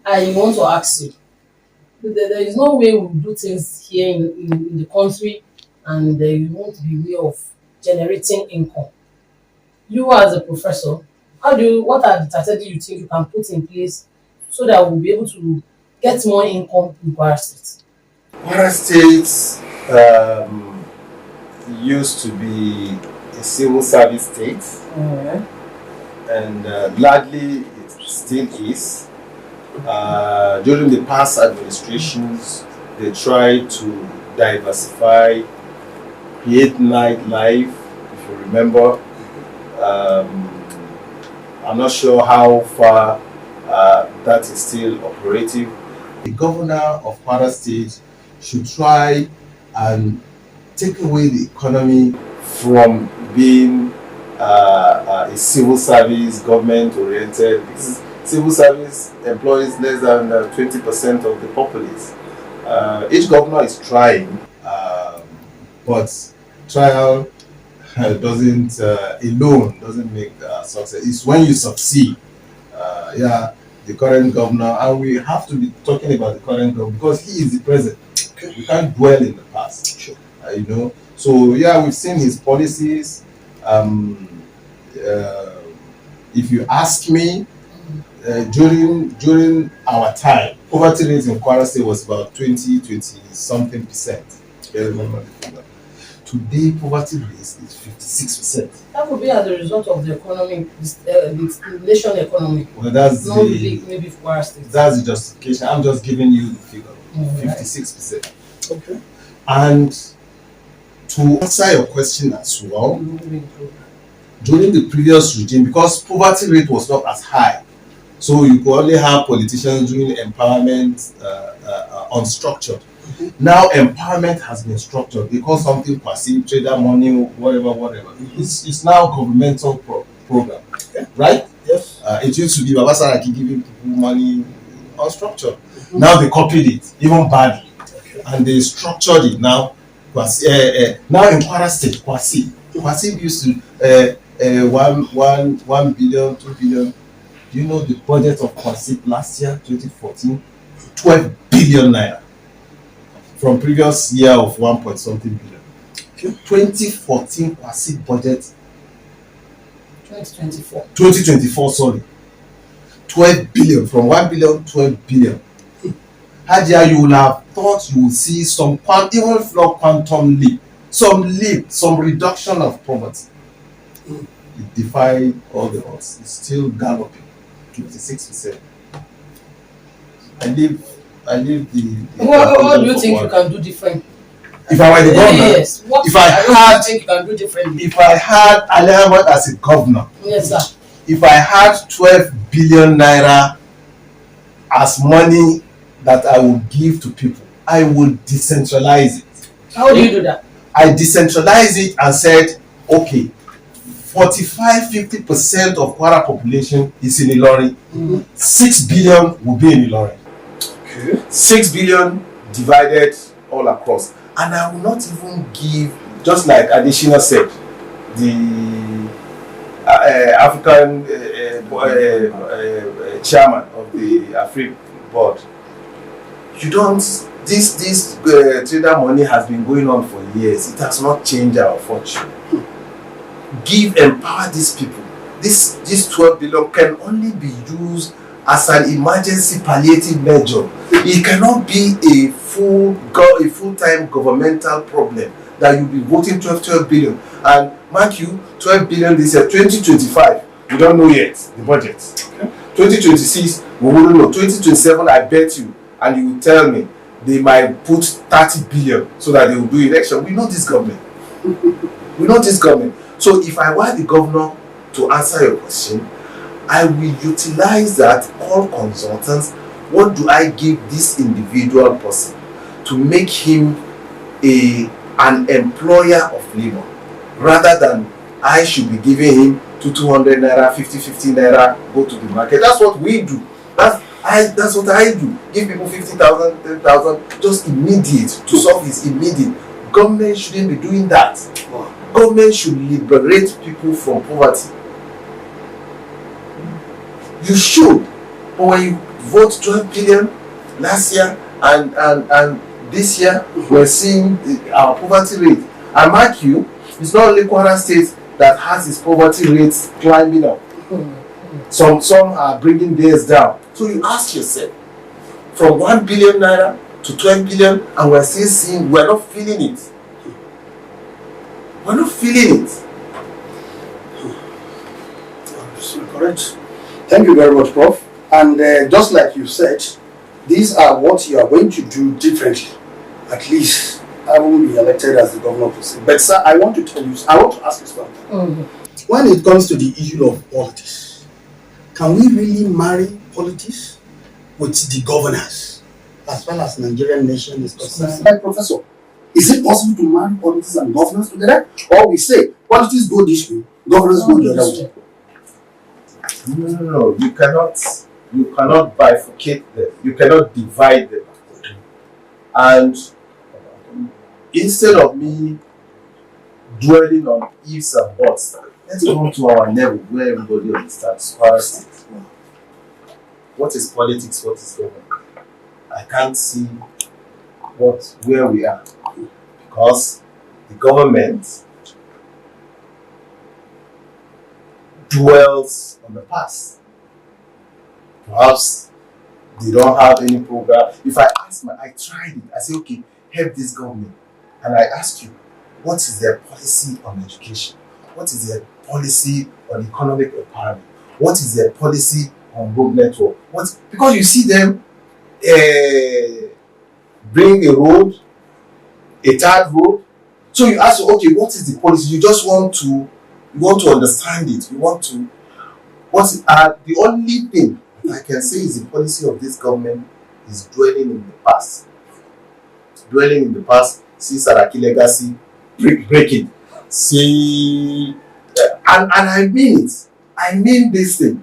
I want to ask you, there is no way we do things here in the country and there won't be way of generating income. You as a professor, what are the strategies you think you can put in place so that we'll be able to get more income in Kwara State? Kwara State um, used to be a civil service state, Mm. and largely it still is. During the past administrations, they tried to diversify, create nightlife. If you remember, um, I'm not sure how far that is still operative. The governor of Kwara State should try and take away the economy from being a civil service, government oriented. Civil service employs less than 20% of the populace. Each governor is trying, but trial doesn't alone doesn't make success. It's when you succeed. Yeah, the current governor, and we have to be talking about the current governor because he is the present. We can't dwell in the past. Sure. So yeah, we've seen his policies. Um, uh, if you ask me, during our time, poverty rate in Kwara State was about 20 something percent. I remember the figure. Today, poverty rate is 56%. That would be as a result of the economic, the nation economy, Well, that's not really maybe Kwara State. that's the justification. I'm just giving you the figure, Right. 56%. Okay. And to answer your question as well, Moving through. during the previous regime, because poverty rate was not as high, so you could only have politicians doing empowerment unstructured. Now empowerment has been structured. They call something passive, trader money, whatever. It's now governmental program, right? Yes. It used to be Babasaraki giving people money unstructured. Now they copied it, even badly, and they structured it now. Now in Kwara State, Kwasi used to 1 billion, 2 billion. Do you know the budget of Kwasi last year, 2014? 12 billion naira. From previous year of 1 point something billion. Okay. 2014 Kwasi budget, 2024. 2024, sorry. 12 billion, from 1 billion, 12 billion. Hadia, you will have thought you will see some even if not quantum leap, some reduction of poverty. It defied all the odds. It's still galloping, 56%. I leave the What do you think you can do different? If I were the governor, Yes. What if I what had- do you think you can do differently? if I had Aliamad as a governor, Yes, sir. if I had 12 billion naira as money that I would give to people, I would decentralize it. How do you do that? I decentralized it and said, okay, 45-50% of Kwara population is in Ilorin. 6 billion will be in Ilorin. Okay. 6 billion divided all across. And I will not even give, just like Adesina said, the African chairman of the Afrik board. You don't, this trader money has been going on for years. It has not changed our fortune. Empower these people. This 12 billion can only be used as an emergency palliative measure. It cannot be a full-time governmental problem that you'll be voting 12 billion. And mark you, 12 billion this year, 2025, we don't know yet the budget. Okay. 2026, we wouldn't know. 2027, I bet you, and you will tell me, they might put 30 billion so that they will do election. We know this government. So if I were the governor, to answer your question, I will utilize that, all consultants, what do I give this individual person to make him an employer of labor, rather than I should be giving him 200 naira, 50 naira, go to the market. That's what we do. That's what I do. Give people 50,000, 10,000, just immediate, to solve his immediate. Government shouldn't be doing that. Government should liberate people from poverty. You should. But when vote 12 billion last year, and this year we're seeing our poverty rate. And mark you, it's not only Kwara State that has its poverty rates climbing up. Some are bringing theirs down. So you ask yourself, from 1 billion naira to 12 billion, and we're still seeing, we're not feeling it. We're not feeling it. Correct. Thank you very much, Prof. And just like you said, these are what you are going to do differently. At least I won't be elected as the governor of the state. But sir, I want to ask you something. When it comes to the issue of politics, can we really marry politics with the governance as well as Nigerian nation is concerned? Like, Professor, is it possible to marry politics and governance together? Or we say politics go this way, governance go the other way? No. You cannot bifurcate them. You cannot divide them. And instead of me dwelling on ifs and buts, let's go to our level where everybody understands. First, what is politics? What is government? I can't see where we are, because the government dwells on the past. Perhaps they don't have any program. If I tried it, I say, okay, help this government. And I ask you, what is their policy on education? What is their policy on economic empowerment? What is their policy on road network? Because you see them bring a road, a third road. So you ask, okay, what is the policy? You just want to understand it. The only thing I can say is the policy of this government is dwelling in the past. Dwelling in the past, see Saraki legacy, breaking. See, and I mean it. I mean this thing.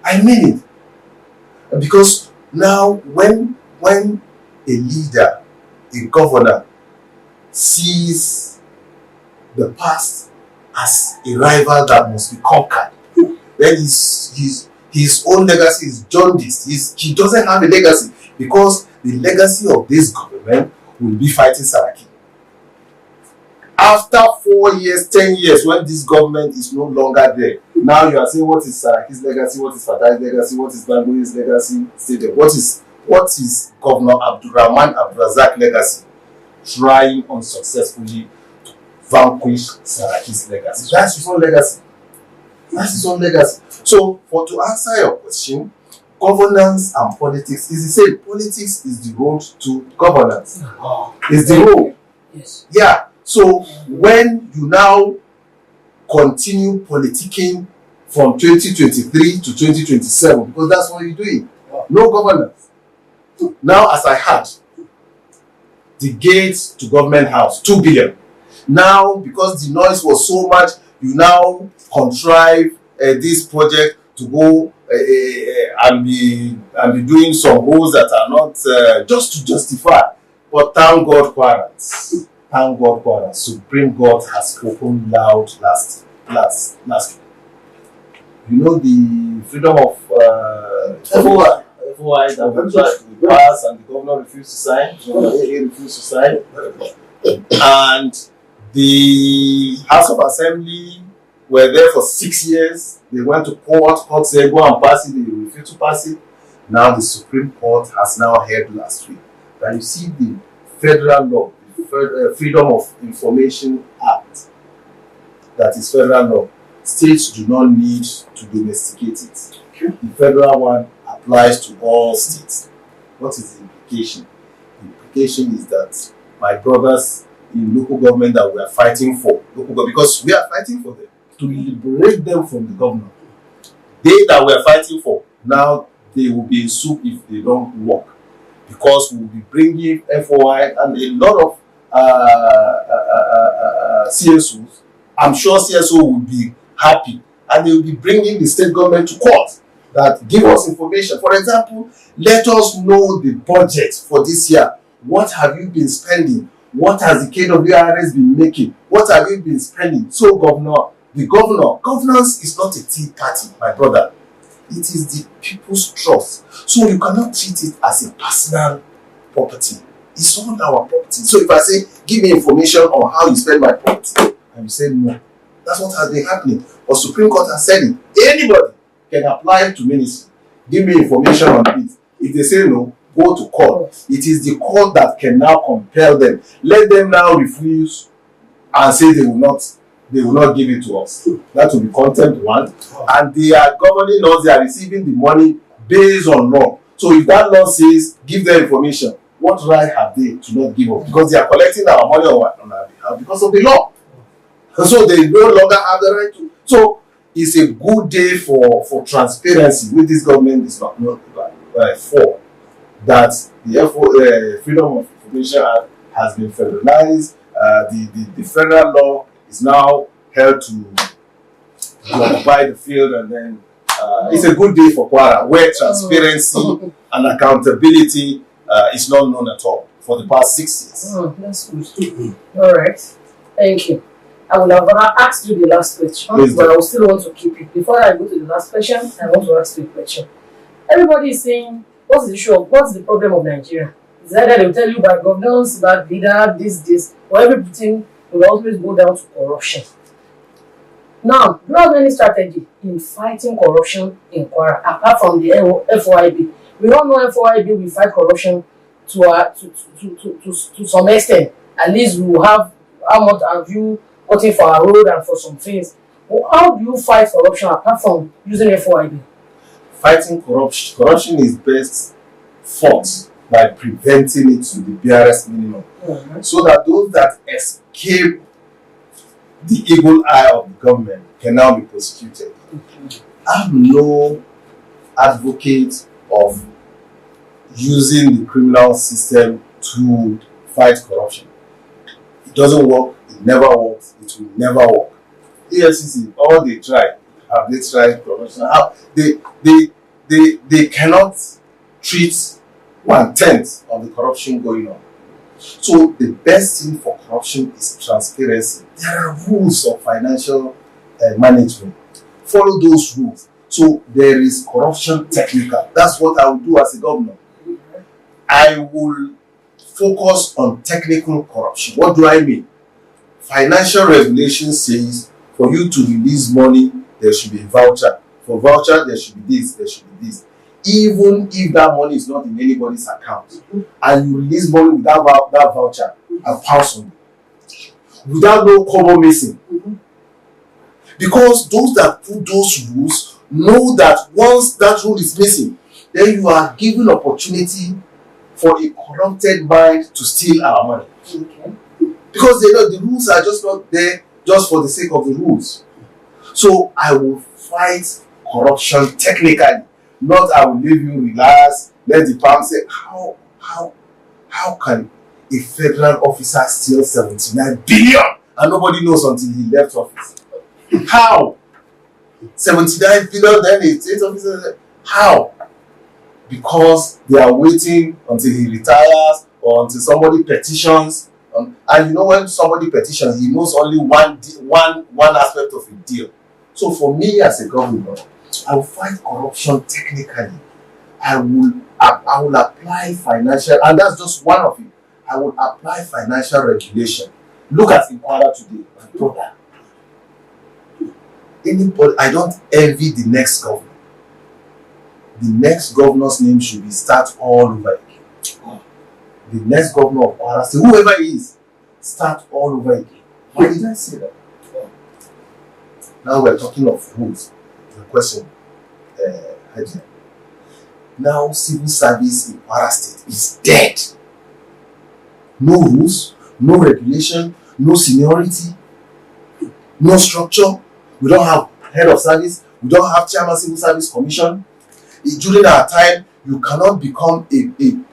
I mean it. Because now when a leader, a governor, sees the past as a rival that must be conquered, then his own legacy is jaundiced. He doesn't have a legacy, because the legacy of this government will be fighting Saraki. After 4 years, 10 years, when this government is no longer there, now you are saying, what is Saraki's legacy? What is Fatai's legacy? What is Bango's legacy? What is Governor Abdurrahman Abdulrazak's legacy? Trying unsuccessfully to vanquish Saraki's legacy. That's his own legacy. That's his own legacy. So, to answer your question, governance and politics is the same. Politics is the road to governance. It's the road. Yes. Yeah. So when you now continue politicking from 2023 to 2027, because that's what you're doing, no governance. Now, as I had, the gates to government house, 2 billion. Now, because the noise was so much, you now contrive this project to go and be doing some holes that are not just to justify. But thank God, Quarants. Thank God, Quarants. Supreme God has spoken loud last week. You know the freedom of FOI that we passed and the governor refused to sign. He refused to sign. And the House of Assembly were there for 6 years. They went to court said go and pass it. They refused to pass it. Now the Supreme Court has now heard last week that you see the federal law, the Freedom of Information Act, that is federal law. States do not need to domesticate it. The federal one applies to all states. What is the implication? The implication is that my brothers in local government that we are fighting for, because we are fighting for them, to liberate them from the government. They that we are fighting for, now they will be in soup if they don't work. Because we will be bringing FOI and a lot of CSOs. I'm sure CSO will be happy, and they will be bringing the state government to court that give us information. For example, let us know the budget for this year. What have you been spending? What has the KWRS been making? What have you been spending? So, governance is not a tea party, my brother. It is the people's trust. So you cannot treat it as a personal property. It's all our property. So if I say, give me information on how you spend my property, and you say no, that's what has been happening. But Supreme Court has said it. Anybody can apply to ministry. Give me information on it. If they say no, go to court. It is the court that can now compel them. Let them now refuse and say they will not give it to us. That will be contempt one. And they are governing us, they are receiving the money based on law. So if that law says give them information, what right have they to not give up? Because they are collecting our money on our behalf because of the law. And so they no longer have the right to. So it's a good day for transparency, which this government is not for. That the Freedom of Information Act has been federalized. The federal law is now held to occupy the field, and then it's a good day for Kwara, where transparency and accountability is not known at all for the past 6 years. Oh, that's good. All right. Thank you. I would have asked you the last question, but I will still want to keep it. Before I go to the last question, I want to ask you a question. Everybody is saying, what's the issue? What's the problem of Nigeria? It's either they will tell you bad governance, bad leader, this, or everything will always go down to corruption. Now, do you have any strategy in fighting corruption in Kwara, apart from the FOIB? We all know FOIB will fight corruption to some extent. At least we will have how much have you gotten for our road and for some things. But how do you fight corruption apart from using FOIB? Fighting corruption is best fought by preventing it to the barest minimum. So that those that escape the evil eye of the government can now be prosecuted. I'm no advocate of using the criminal system to fight corruption. It doesn't work, it never works, it will never work. EFCC, all they try, have they tried corruption? How they cannot treat 1/10 of the corruption going on. So the best thing for corruption is transparency. There are rules of financial management. Follow those rules. So there is corruption technical. That's what I will do as a governor. I will focus on technical corruption. What do I mean? Financial regulation says for you to release money, there should be a voucher. For voucher, there should be this, there should be this. Even if that money is not in anybody's account, and you release money without that voucher, I'll pass on you. Without no cover missing. Because those that put those rules know that once that rule is missing, then you are given opportunity for a corrupted mind to steal our money. Okay. Because they know the rules are just not there just for the sake of the rules. So I will fight corruption technically. Not I will leave you relax, let the palm say, how can a federal officer steal 79 billion and nobody knows until he left office? How? 79 billion, then the state officer, how? Because they are waiting until he retires or until somebody petitions. And you know, when somebody petitions, he knows only one aspect of a deal. So for me as a governor, I will fight corruption technically. I will apply financial, and that's just one of it. I will apply financial regulation. Look at Kwara today, my brother. Anybody, I don't envy the next governor. The next governor's name should be start all over again. The next governor of Kwara State, whoever he is, start all over again. Why did I say that? Now we're talking of rules. The question, now civil service in Kwara State is dead. No rules, no regulation, no seniority, no structure. We don't have head of service. We don't have chairman civil service commission. During our time, you cannot become a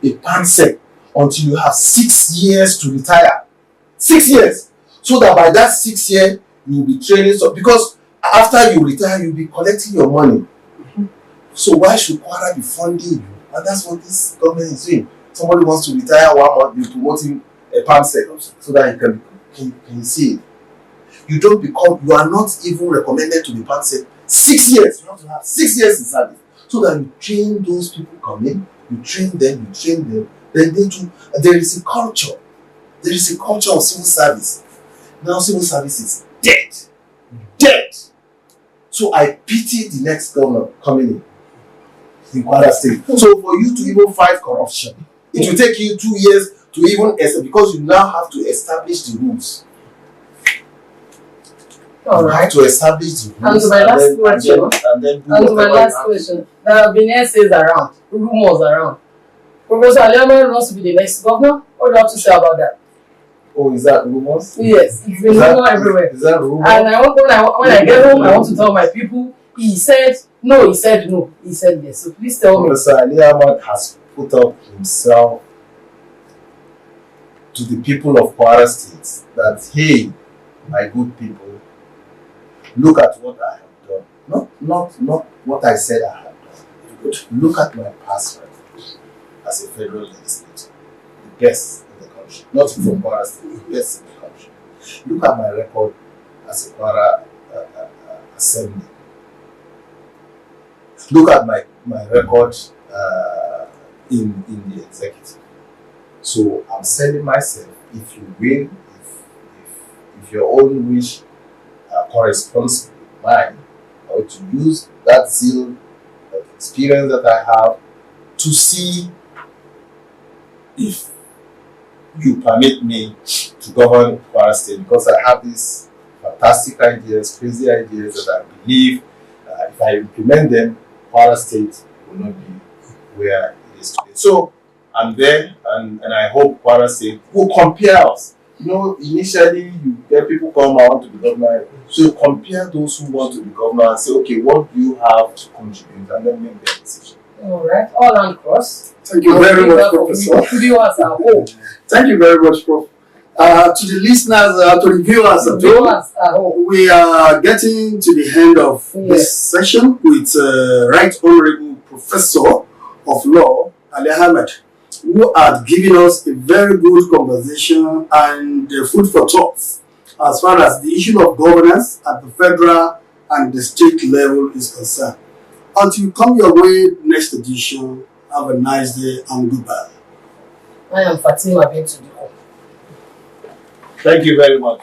pansec until you have 6 years to retire. 6 years. So that by that 6 year, you will be training. So because after you retire, you'll be collecting your money. So why should Kwara be funding you? And that's what this government is doing. Somebody wants to retire 1 month, you promote him a pansec so that he can see it. You are not even recommended to be pansec. 6 years. You have to have 6 years in service. So that you train those people coming, you train them, then they do. There is a culture. There is a culture of civil service. Now civil service is dead. Dead. So I pity the next governor coming in Kwara State. So for you to even fight corruption, it will take you 2 years to even because you now have to establish the rules. All You right. have to establish the And rules to my last question. and then do And to my whatever you last have to. question, there have been essays around, rumors around. Professor Aliama wants to be the next governor. What do you have to say about that? Oh, is that rumors? Yes, it's been Is that- rumor everywhere. Is that rumor? And when I get home, I want to tell my people, he said no, he said no, he said yes. So please tell me. Professor Ali Ahmad has put up himself to the people of Kwara State that, hey, my good people, look at what I have done. Not what I said I have done. Good. Look at my past record as a federal legislator, the best in the country. Not from Kwara State, the best in the country. Look at my record as a Kwara assembly. Look at my record in the executive. So I'm selling myself. If you will, if your own wish corresponds with mine, or to use that zeal, that experience that I have, to see if you permit me to govern Kwara State, because I have these fantastic ideas, crazy ideas that I believe if I implement them, Kwara State will not be where it is today. So I'm there, and I hope Kwara State will compare us. You know, initially you get people come, I want to be governor. So you compare those who want to be governor and say, okay, what do you have to contribute, and then make their decision. All right, all and cross. Thank you very much, Professor. Viewers at home. Thank you very much, Prof. To the listeners, to the viewers at home, Viewers at home. we are getting to the end of this session with Right Honorable Professor of Law, Ali Ahmed, who had given us a very good conversation and food for thought as far as the issue of governance at the federal and the state level is concerned. Until you come your way next edition, have a nice day and goodbye. I am Fatima Bintu Diko. Thank you very much.